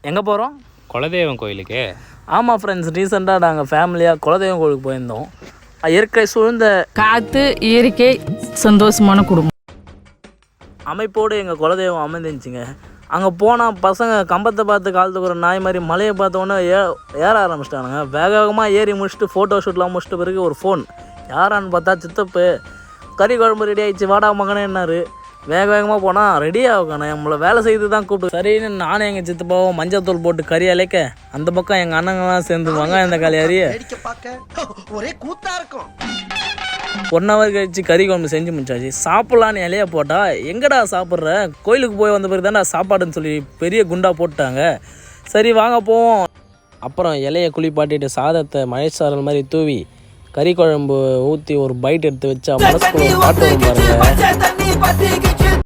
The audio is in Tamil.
எங்கே போகிறோம்? குலதெய்வம் கோயிலுக்கு. ஆமாம் ஃப்ரெண்ட்ஸ், ரீசெண்டாக நாங்கள் ஃபேமிலியாக குலதெய்வம் கோயிலுக்கு போயிருந்தோம். இயற்கை சூழ்ந்த காற்று, இயற்கை, சந்தோஷமான குடும்பம் அமைப்போடு எங்கள் குலதெய்வம் அமைந்துச்சுங்க. அங்கே போனால் பசங்க கம்பத்தை பார்த்து காலத்துக்கு ஒரு நாய் மாதிரி மலையை பார்த்தோன்னே ஏற ஆரம்பிச்சிட்டானுங்க. வேகமாக ஏறி முடிச்சுட்டு ஃபோட்டோ ஷூட்லாம் முடிச்சிட்டு பிறகு ஒரு ஃபோன் யாரான்னு பார்த்தா சித்தப்பு. கறி குழம்பு ரெடி ஆகிடுச்சு, வாடா மகனே என்னாரு. வேகமாக போனால் ரெடி ஆகணும், நம்மளை வேலை செய்து தான் கூப்பிட்டு. சரின்னு நானும் எங்கள் சித்தப்பாவும் மஞ்சத்தூள் போட்டு கறி அழைக்க, அந்த பக்கம் எங்கள் அண்ணங்கள்லாம் சேர்ந்து வெங்காயம் இந்த காலி அறிய ஒரே கூத்தா இருக்கும். 1 hour கழிச்சு கறி குழம்பு செஞ்சு முடிச்சாச்சு. சாப்பிட்லான்னு இலைய போட்டால் எங்கடா சாப்பிட்ற, கோயிலுக்கு போய் வந்த பிறகு தான்டா சாப்பாடுன்னு சொல்லி பெரிய குண்டா போட்டாங்க. சரி வாங்க போவோம். அப்புறம் இலையை குளிப்பாட்டிட்டு சாதத்தை மழைச்சாரல் மாதிரி தூவி கறி குழம்பு ஊற்றி ஒரு பைட் எடுத்து வச்சா மனசுக்குள்ள பாட்டு வரும் பாருங்க.